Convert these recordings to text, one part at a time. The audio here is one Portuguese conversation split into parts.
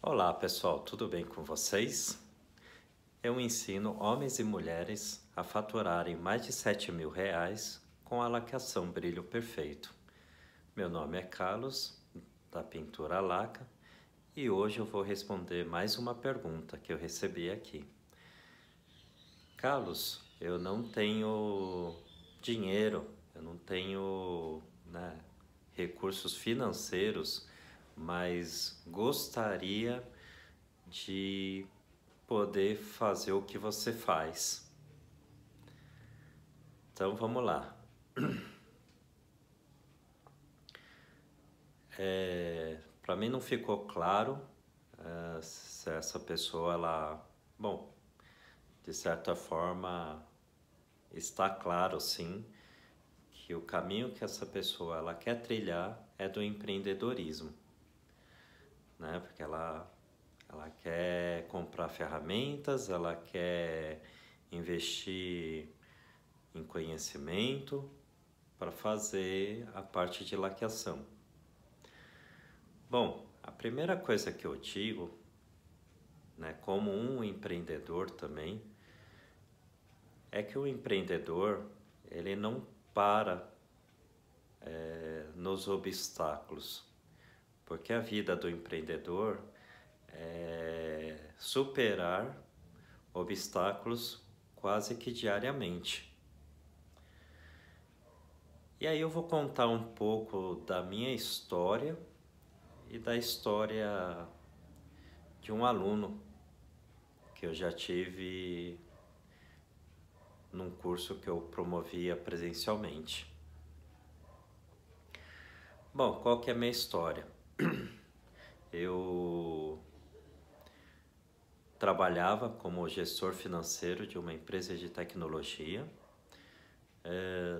Olá pessoal, tudo bem com vocês? Eu ensino homens e mulheres a faturarem mais de R$ 7.000 com a laqueação Brilho Perfeito. Meu nome é Carlos, da Pintura Laca, e hoje eu vou responder mais uma pergunta que eu recebi aqui. Carlos, eu não tenho dinheiro, eu não tenho, recursos financeiros, mas gostaria de poder fazer o que você faz. Então vamos lá. Para mim não ficou claro se essa pessoa, bom, de certa forma está claro sim que o caminho que essa pessoa ela quer trilhar é do empreendedorismo, né? Porque ela quer comprar ferramentas, ela quer investir em conhecimento para fazer a parte de laqueação. Bom, a primeira coisa que eu digo, né, como um empreendedor também, é que o empreendedor ele não para nos obstáculos, porque a vida do empreendedor é superar obstáculos quase que diariamente. E aí eu vou contar um pouco da minha história e da história de um aluno que eu já tive num curso que eu promovia presencialmente. Bom, qual que é a minha história? Eu trabalhava como gestor financeiro de uma empresa de tecnologia.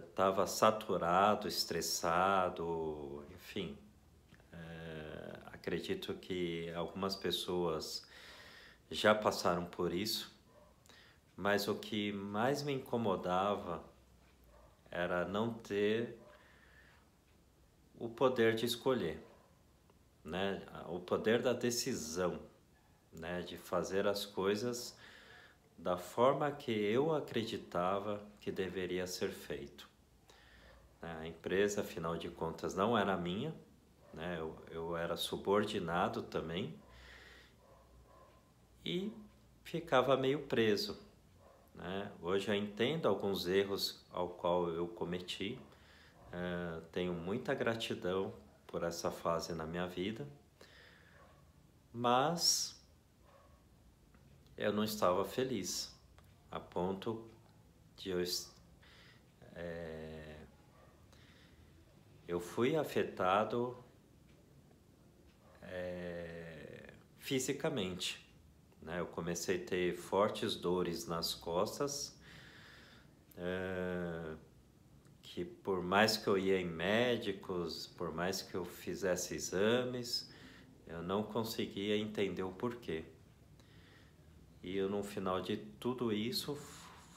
Estava saturado, estressado, enfim. Acredito que algumas pessoas já passaram por isso, mas o que mais me incomodava era não ter o poder de escolher, né? O poder da decisão, né? De fazer as coisas da forma que eu acreditava que deveria ser feito. A empresa, afinal de contas, não era minha, né? Eu era subordinado também e ficava meio preso, né? Hoje eu entendo alguns erros ao qual eu cometi, tenho muita gratidão por essa fase na minha vida, mas eu não estava feliz, a ponto de eu fui afetado fisicamente, né? Eu comecei a ter fortes dores nas costas, que por mais que eu ia em médicos, por mais que eu fizesse exames, eu não conseguia entender o porquê. E eu, no final de tudo isso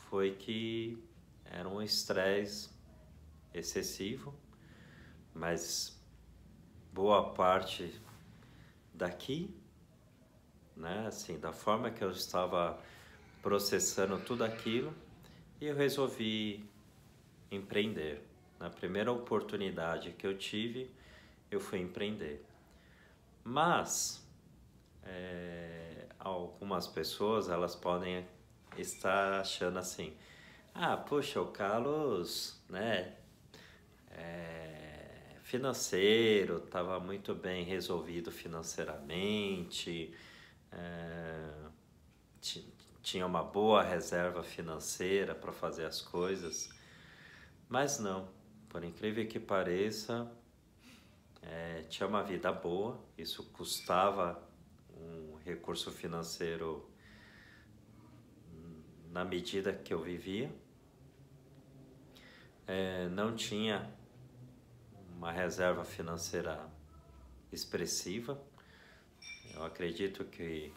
foi que era um estresse excessivo, mas boa parte daqui, né, assim, da forma que eu estava processando tudo aquilo, e eu resolvi empreender. Na primeira oportunidade que eu tive, eu fui empreender. Mas algumas pessoas elas podem estar achando assim: ah, poxa, o Carlos, né, financeiro, estava muito bem resolvido financeiramente, tinha uma boa reserva financeira para fazer as coisas. Mas não, por incrível que pareça, tinha uma vida boa, isso custava um recurso financeiro na medida que eu vivia. Não tinha uma reserva financeira expressiva. Eu acredito que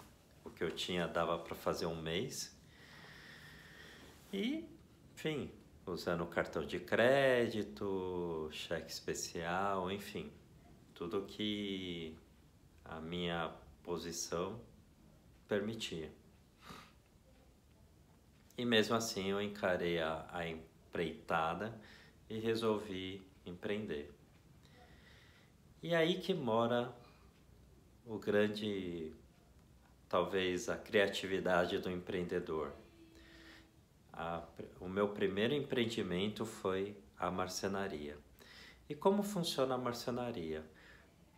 o que eu tinha dava para fazer um mês. E, enfim, usando cartão de crédito, cheque especial, enfim, tudo que a minha posição permitia. E mesmo assim eu encarei a empreitada e resolvi empreender. E aí que mora o grande, talvez a criatividade do empreendedor. O meu primeiro empreendimento foi a marcenaria. E como funciona a marcenaria?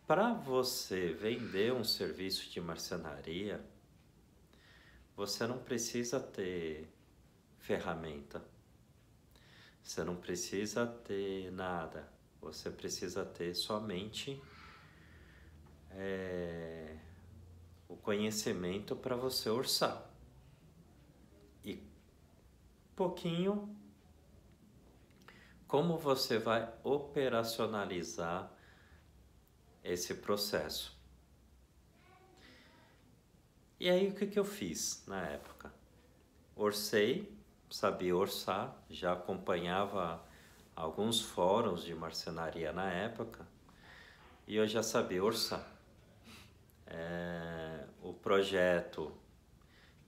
Para você vender um serviço de marcenaria, você não precisa ter ferramenta, você não precisa ter nada, você precisa ter somente o conhecimento para você orçar e pouquinho como você vai operacionalizar esse processo. E aí o que eu fiz na época? Orcei, sabia orçar, já acompanhava alguns fóruns de marcenaria na época e eu já sabia orçar. O projeto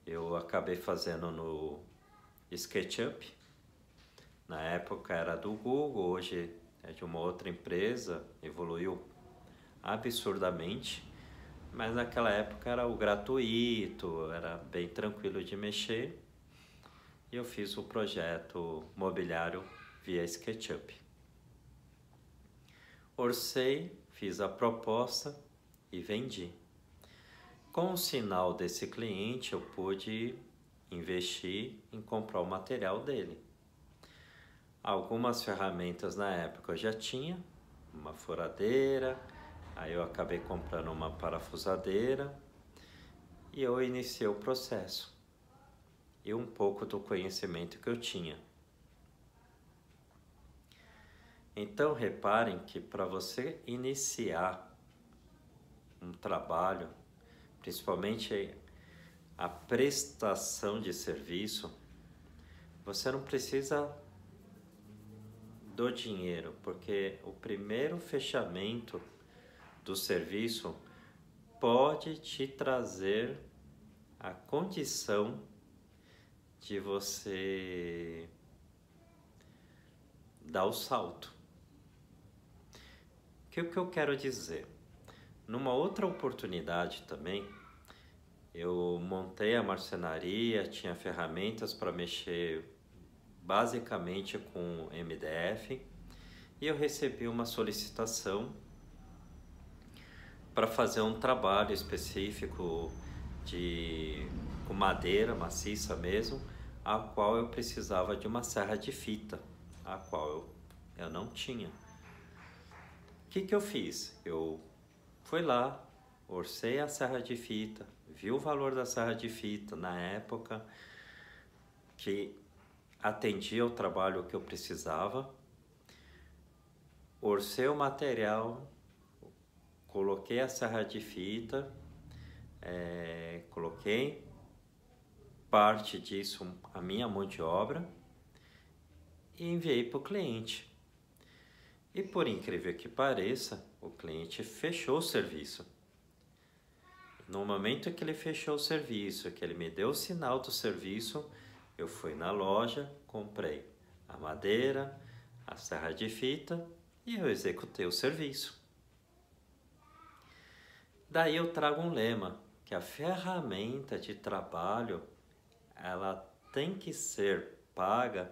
eu acabei fazendo no SketchUp, na época era do Google, hoje é de uma outra empresa, evoluiu absurdamente, mas naquela época era o gratuito, era bem tranquilo de mexer e eu fiz o projeto mobiliário via SketchUp. Orcei, fiz a proposta e vendi. Com o sinal desse cliente, eu pude investir em comprar o material dele. Algumas ferramentas na época eu já tinha, uma furadeira, aí eu acabei comprando uma parafusadeira e eu iniciei o processo. E um pouco do conhecimento que eu tinha. Então reparem que para você iniciar um trabalho, principalmente a prestação de serviço, você não precisa do dinheiro, porque o primeiro fechamento do serviço pode te trazer a condição de você dar o salto. O que eu quero dizer? Numa outra oportunidade também, eu montei a marcenaria, tinha ferramentas para mexer basicamente com MDF e eu recebi uma solicitação para fazer um trabalho específico com madeira maciça mesmo, a qual eu precisava de uma serra de fita, a qual eu não tinha. O que eu fiz? Eu fui lá, orcei a serra de fita, vi o valor da serra de fita na época, que atendia o trabalho que eu precisava, orcei o material, coloquei a serra de fita, coloquei parte disso, a minha mão de obra, e enviei para o cliente. E por incrível que pareça, o cliente fechou o serviço. No momento que ele fechou o serviço, que ele me deu o sinal do serviço, eu fui na loja, comprei a madeira, a serra de fita e eu executei o serviço. Daí eu trago um lema, que a ferramenta de trabalho, ela tem que ser paga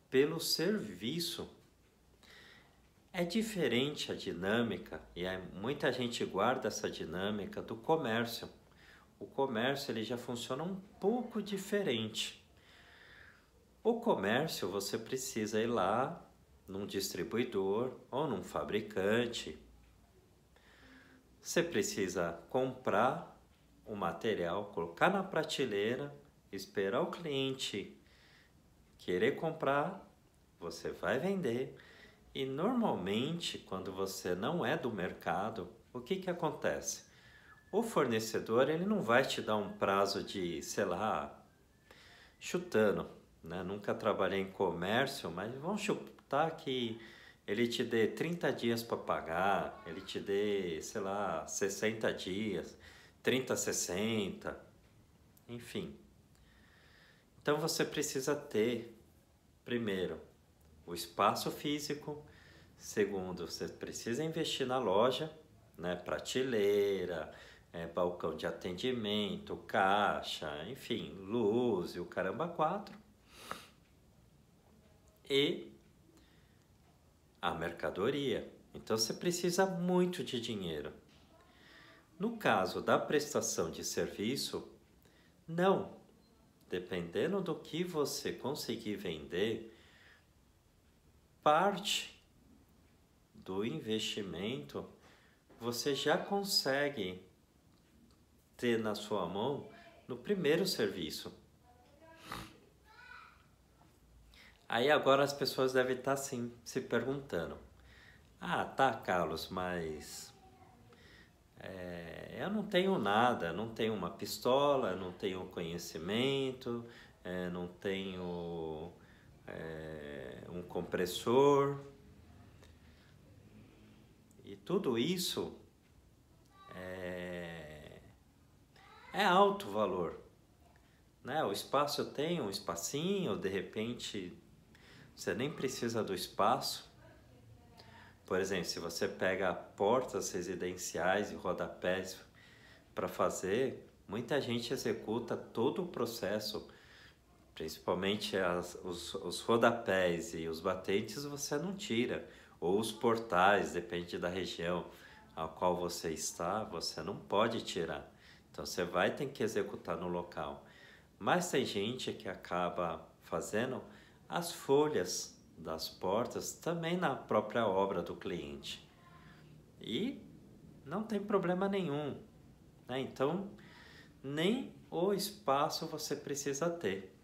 pelo serviço. É diferente a dinâmica, e muita gente guarda essa dinâmica do comércio. O comércio ele já funciona um pouco diferente. O comércio você precisa ir lá num distribuidor ou num fabricante. Você precisa comprar o material, colocar na prateleira, esperar o cliente querer comprar, você vai vender. E normalmente, quando você não é do mercado, o que acontece? O fornecedor ele não vai te dar um prazo de, sei lá, chutando, né? Nunca trabalhei em comércio, mas vamos chutar que ele te dê 30 dias para pagar, ele te dê, sei lá, 60 dias. 30/60, enfim. Então você precisa ter, primeiro, o espaço físico. Segundo, você precisa investir na loja, né? Prateleira, balcão de atendimento, caixa, enfim, luz e o caramba 4. E a mercadoria. Então você precisa muito de dinheiro. No caso da prestação de serviço, não. Dependendo do que você conseguir vender, parte do investimento você já consegue ter na sua mão no primeiro serviço. Aí agora as pessoas devem estar assim, se perguntando: ah, tá, Carlos, mas eu não tenho nada, não tenho uma pistola, não tenho conhecimento, não tenho um compressor. E tudo isso é alto valor, né? O espaço eu tenho, um espacinho, de repente você nem precisa do espaço. Por exemplo, se você pega portas residenciais e rodapés para fazer, muita gente executa todo o processo, principalmente os rodapés e os batentes você não tira, ou os portais, depende da região a qual você está, você não pode tirar. Então você vai ter que executar no local. Mas tem gente que acaba fazendo as folhas das portas também na própria obra do cliente. E não tem problema nenhum, né? Então, nem o espaço você precisa ter.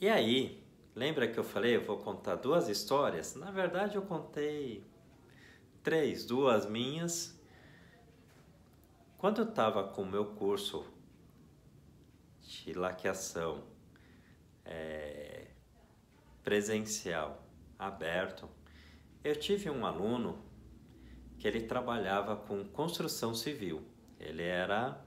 E aí, lembra que eu falei, eu vou contar 2 histórias? Na verdade, eu contei 3, 2 minhas. Quando eu estava com o meu curso de laqueação presencial aberto, eu tive um aluno que ele trabalhava com construção civil. Ele era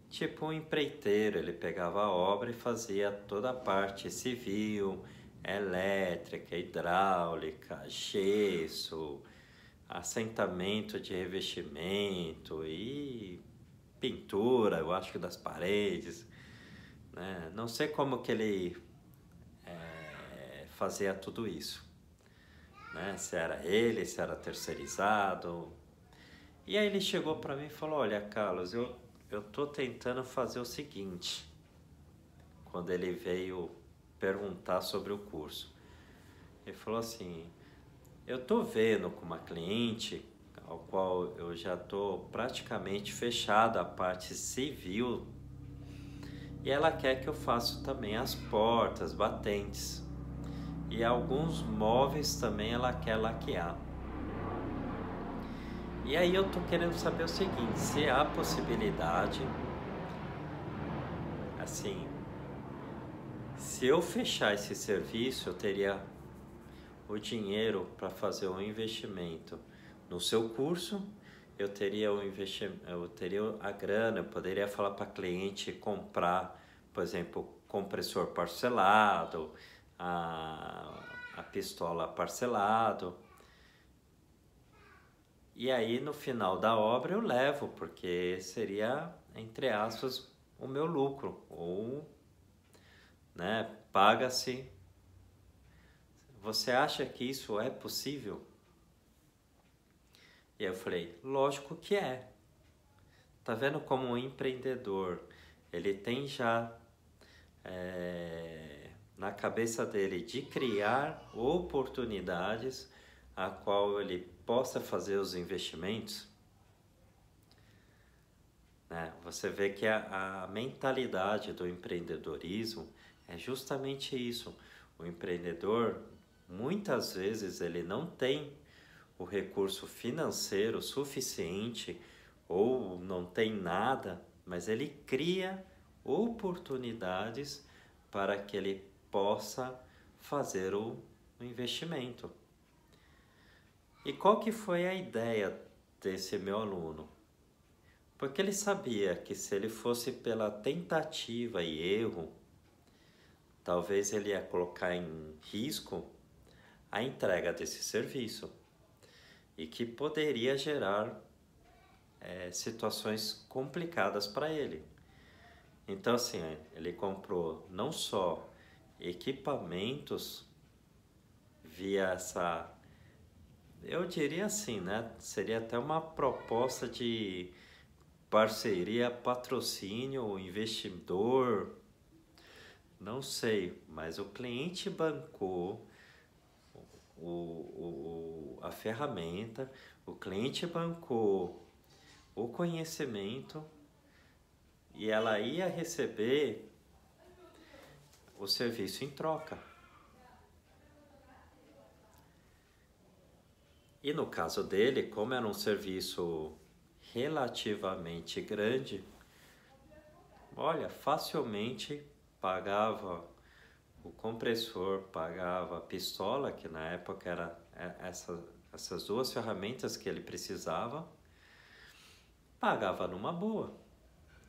tipo um empreiteiro, ele pegava a obra e fazia toda a parte civil, elétrica, hidráulica, gesso, assentamento de revestimento e pintura, eu acho que das paredes, né? Não sei como que ele fazia tudo isso, né? Se era ele, se era terceirizado. E aí ele chegou para mim e falou: olha, Carlos, eu tô tentando fazer o seguinte. Quando ele veio perguntar sobre o curso, ele falou assim: eu tô vendo com uma cliente ao qual eu já tô praticamente fechado a parte civil, e ela quer que eu faça também as portas, batentes, e alguns móveis também ela quer laquear. E aí eu tô querendo saber o seguinte: se há possibilidade, assim, se eu fechar esse serviço, eu teria o dinheiro para fazer um investimento no seu curso, eu teria a grana, eu poderia falar para cliente comprar, por exemplo, compressor parcelado, a pistola parcelado. E aí no final da obra eu levo, porque seria, entre aspas, o meu lucro, ou, né, paga-se. Você acha que isso é possível? E aí eu falei: lógico que é. Tá vendo como um empreendedor, ele tem já na cabeça dele de criar oportunidades a qual ele possa fazer os investimentos, né? Você vê que a mentalidade do empreendedorismo é justamente isso. O empreendedor, muitas vezes, ele não tem o recurso financeiro suficiente ou não tem nada, mas ele cria oportunidades para que ele possa fazer o investimento. E qual que foi a ideia desse meu aluno? Porque ele sabia que se ele fosse pela tentativa e erro, talvez ele ia colocar em risco a entrega desse serviço e que poderia gerar situações complicadas para ele. Então, assim, ele comprou não só equipamentos via essa, eu diria assim, né? Seria até uma proposta de parceria, patrocínio, investidor, não sei, mas o cliente bancou a ferramenta, o cliente bancou o conhecimento e ela ia receber o serviço em troca. E no caso dele, como era um serviço relativamente grande, olha, facilmente pagava o compressor, pagava a pistola, que na época era essas duas ferramentas que ele precisava, pagava numa boa.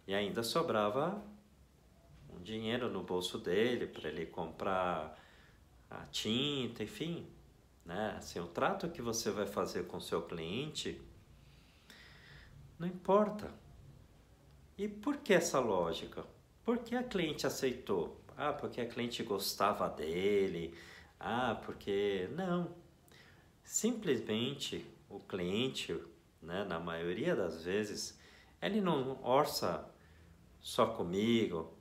E ainda sobrava um dinheiro no bolso dele para ele comprar a tinta, enfim, né? Assim, o trato que você vai fazer com o seu cliente não importa. E por que essa lógica? Por que a cliente aceitou? Ah, porque a cliente gostava dele. Ah, porque... Não. Simplesmente o cliente, né, na maioria das vezes, ele não orça só comigo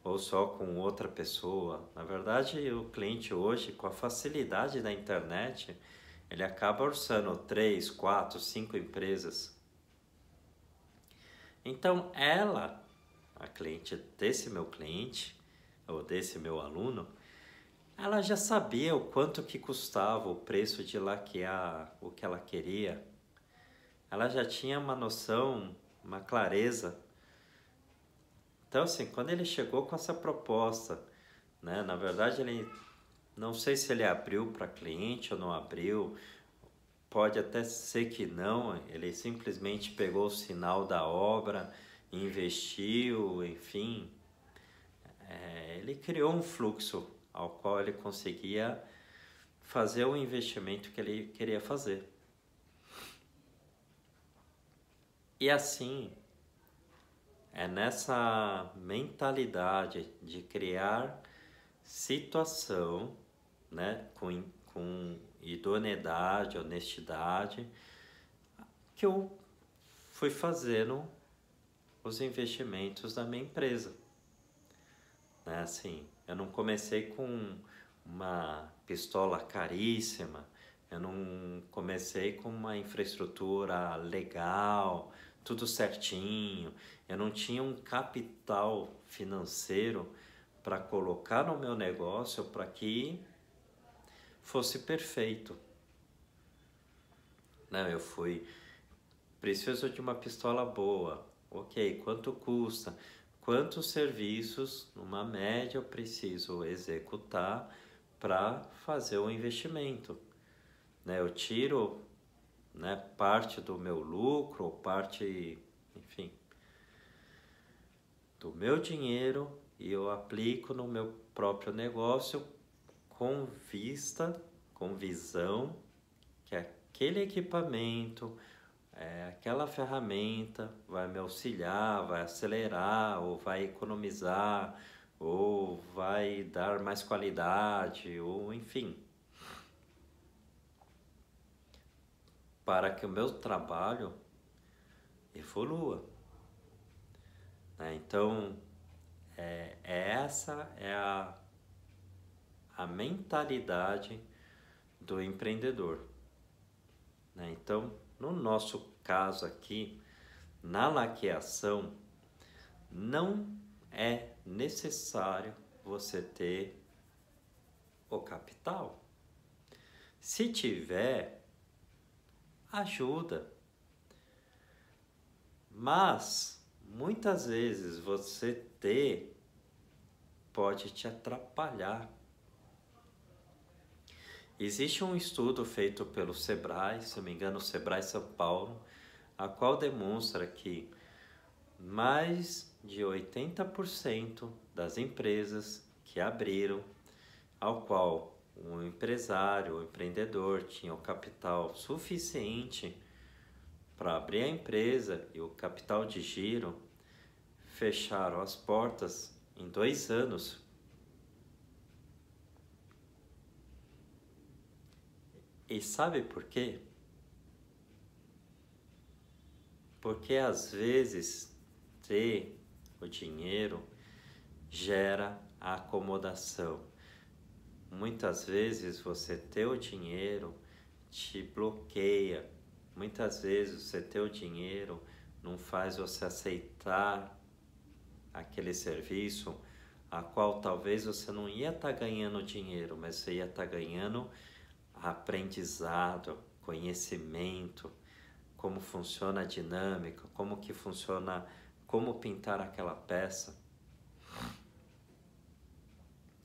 ou só com outra pessoa. Na verdade, o cliente hoje, com a facilidade da internet, ele acaba orçando 3, 4, 5 empresas. Então, ela, a cliente desse meu cliente, ou desse meu aluno, ela já sabia o quanto que custava o preço de laquear o que ela queria. Ela já tinha uma noção, uma clareza. Então, assim, quando ele chegou com essa proposta, né, na verdade, ele não sei se ele abriu para cliente ou não abriu, pode até ser que não, ele simplesmente pegou o sinal da obra, investiu, enfim. Ele criou um fluxo ao qual ele conseguia fazer o investimento que ele queria fazer. E assim, é nessa mentalidade de criar situação, né, com idoneidade, honestidade, que eu fui fazendo os investimentos da minha empresa. Né? Assim, eu não comecei com uma pistola caríssima, eu não comecei com uma infraestrutura legal, tudo certinho, eu não tinha um capital financeiro para colocar no meu negócio para que fosse perfeito. Não, eu fui preciso de uma pistola boa. Ok, quanto custa? Quantos serviços, numa média, eu preciso executar para fazer o investimento? Né, eu tiro, né, parte do meu lucro, ou parte, enfim, do meu dinheiro e eu aplico no meu próprio negócio com vista, com visão, que aquele equipamento, aquela ferramenta vai me auxiliar, vai acelerar, ou vai economizar, ou vai dar mais qualidade, ou enfim, para que o meu trabalho evolua. Né? Então, essa é a mentalidade do empreendedor. Né? Então, no nosso caso aqui, na laqueação, não é necessário você ter o capital. Se tiver, ajuda. Mas, muitas vezes, você ter pode te atrapalhar. Existe um estudo feito pelo Sebrae, se não me engano, o Sebrae São Paulo, a qual demonstra que mais de 80% das empresas que abriram, ao qual o empresário, o empreendedor tinha o capital suficiente para abrir a empresa e o capital de giro, fecharam as portas em 2 anos. E sabe por quê? Porque às vezes ter o dinheiro gera a acomodação. Muitas vezes você ter o dinheiro te bloqueia. Muitas vezes você ter o dinheiro não faz você aceitar aquele serviço a qual talvez você não ia estar ganhando dinheiro, mas você ia estar ganhando aprendizado, conhecimento, como funciona a dinâmica, como que funciona, como pintar aquela peça.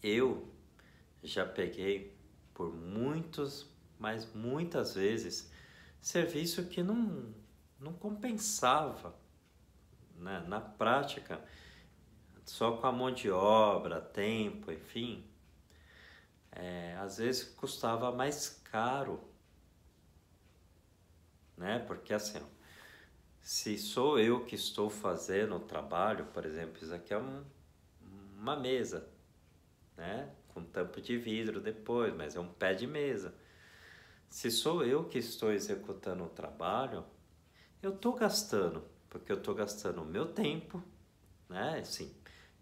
Eu já peguei por mas muitas vezes, serviço que não compensava, né? Na prática, só com a mão de obra, tempo, enfim, às vezes custava mais caro, né? Porque assim, se sou eu que estou fazendo o trabalho, por exemplo, isso aqui é uma mesa, né? Com tampo de vidro depois, mas é um pé de mesa. Se sou eu que estou executando o trabalho, eu estou gastando, porque eu estou gastando o meu tempo, né? Assim,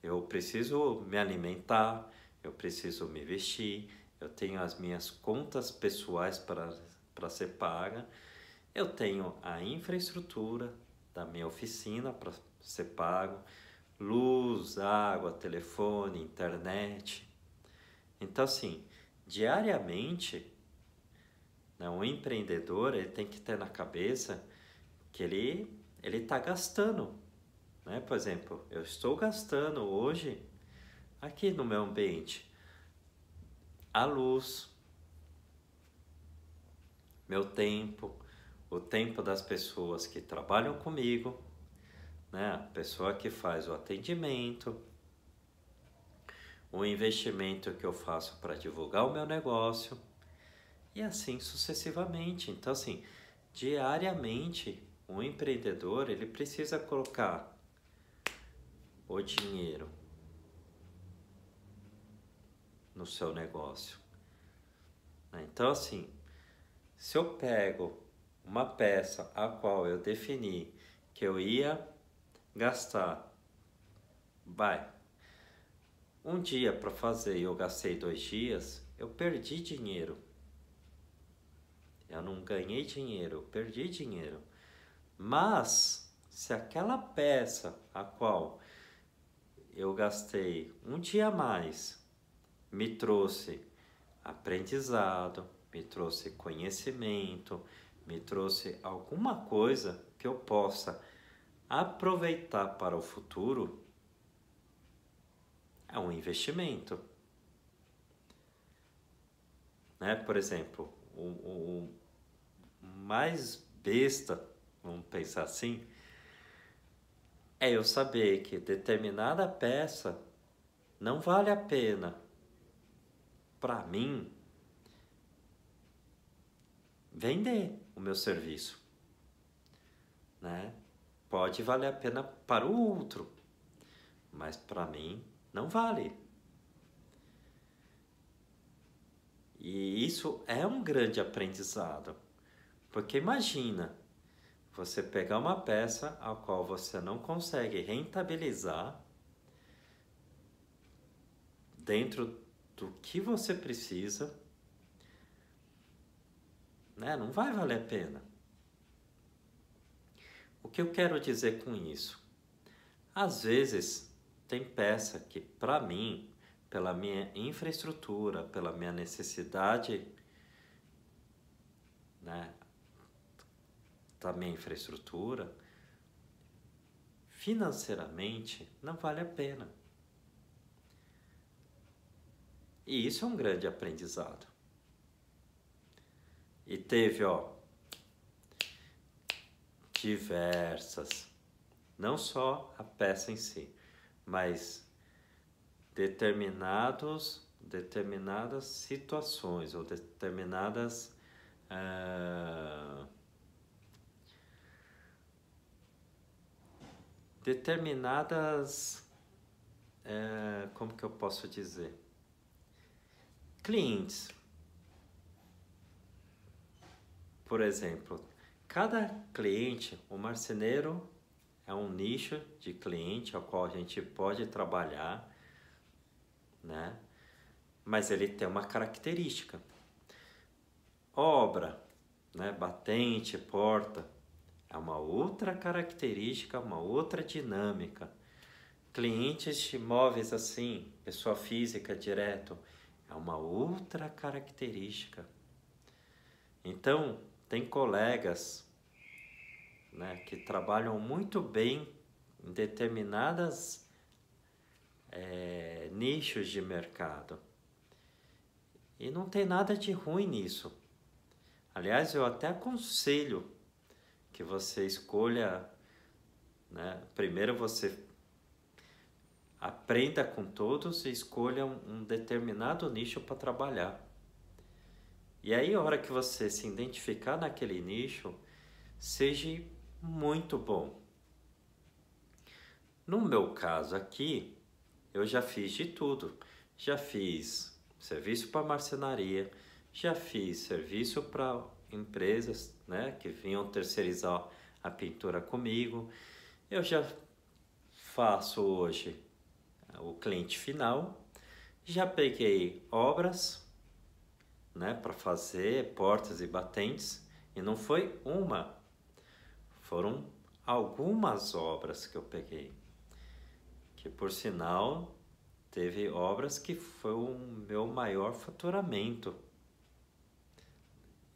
eu preciso me alimentar, eu preciso me vestir, eu tenho as minhas contas pessoais para ser paga, eu tenho a infraestrutura da minha oficina para ser pago, luz, água, telefone, internet. Então, assim, diariamente, né, um empreendedor ele tem que ter na cabeça que ele está gastando, né? Por exemplo, eu estou gastando hoje aqui no meu ambiente a luz, meu tempo, o tempo das pessoas que trabalham comigo, né? A pessoa que faz o atendimento, o investimento que eu faço para divulgar o meu negócio e assim sucessivamente. Então, assim, diariamente, um empreendedor ele precisa colocar o dinheiro no seu negócio. Então, assim, se eu pego uma peça a qual eu defini que eu ia gastar, um dia para fazer e eu gastei 2 dias, eu perdi dinheiro. Eu não ganhei dinheiro, eu perdi dinheiro. Mas, se aquela peça a qual eu gastei um dia a mais me trouxe aprendizado, me trouxe conhecimento, me trouxe alguma coisa que eu possa aproveitar para o futuro, é um investimento, né? Por exemplo, o mais besta, vamos pensar assim, é eu saber que determinada peça não vale a pena para mim vender o meu serviço, né? Pode valer a pena para o outro, mas para mim não vale. E isso é um grande aprendizado, porque imagina você pegar uma peça a qual você não consegue rentabilizar dentro do que você precisa, né? Não vai valer a pena. O que eu quero dizer com isso? Às vezes tem peça que para mim, pela minha infraestrutura, pela minha necessidade, né, da minha infraestrutura, financeiramente não vale a pena. E isso é um grande aprendizado. E teve, diversas. Não só a peça em si, mas determinadas situações ou determinadas, como que eu posso dizer? Clientes. Por exemplo, cada cliente, o marceneiro é um nicho de cliente ao qual a gente pode trabalhar, né? Mas ele tem uma característica. Obra, né? Batente, porta, é uma outra característica, uma outra dinâmica. Clientes de imóveis assim, pessoa física direto, é uma outra característica. Então, tem colegas, né, que trabalham muito bem em determinadas nichos de mercado. E não tem nada de ruim nisso. Aliás, eu até aconselho que você escolha, né, primeiro você aprenda com todos e escolha um determinado nicho para trabalhar. E aí, a hora que você se identificar naquele nicho, seja muito bom. No meu caso aqui, eu já fiz de tudo. Já fiz serviço para marcenaria, já fiz serviço para empresas, né, que vinham terceirizar a pintura comigo. Eu já faço hoje o cliente final. Já peguei obras, né, para fazer portas e batentes, e não foi uma, foram algumas obras que eu peguei, que por sinal teve obras que foi o meu maior faturamento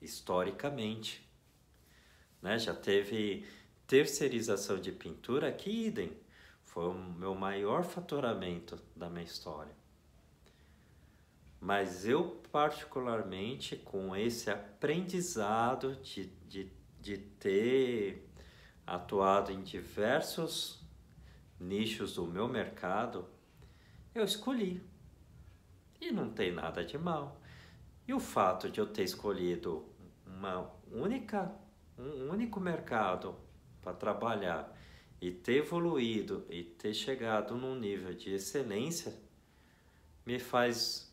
historicamente, né? Já teve terceirização de pintura que idem, foi o meu maior faturamento da minha história. Mas eu particularmente, com esse aprendizado de ter atuado em diversos nichos do meu mercado, eu escolhi. E não tem nada de mal. E o fato de eu ter escolhido um único mercado para trabalhar e ter evoluído e ter chegado num nível de excelência me faz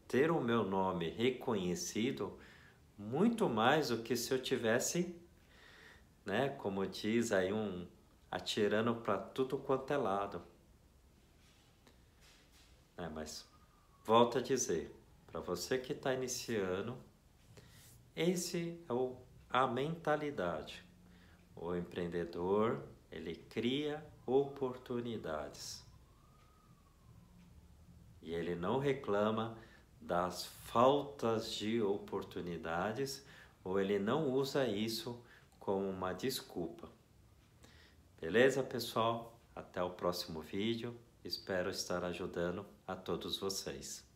ter o meu nome reconhecido muito mais do que se eu tivesse, né, como diz aí, atirando para tudo quanto é lado. Mas volto a dizer, para você que está iniciando, esse é a mentalidade. O empreendedor, ele cria oportunidades. E ele não reclama das faltas de oportunidades, ou ele não usa isso como uma desculpa. Beleza, pessoal? Até o próximo vídeo. Espero estar ajudando a todos vocês.